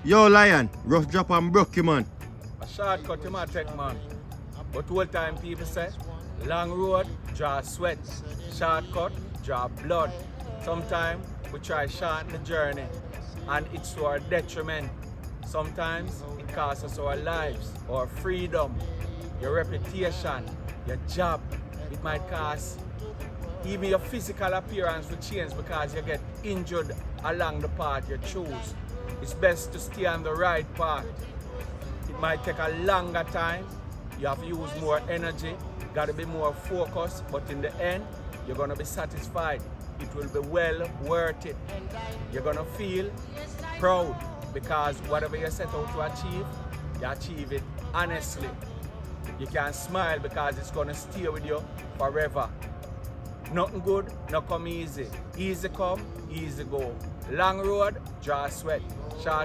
Yo, Lion, rough drop and broke you, man. A shortcut you might take, man. But whole time people say, long road, draw sweat. Shortcut, draw blood. Sometimes we try shorten the journey and it's to our detriment. Sometimes it costs us our lives, our freedom, your reputation, your job. It might cost even your physical appearance will change because you get injured along the path you choose. It's best to stay on the right path. It might take a longer time. You have to use more energy, got to be more focused, but in the end, you're going to be satisfied. It will be well worth it. You're going to feel proud because whatever you set out to achieve, you achieve it honestly. You can smile because it's going to stay with you forever. Nothing good, not come easy. Easy come, easy go. Long road, draw sweat. Short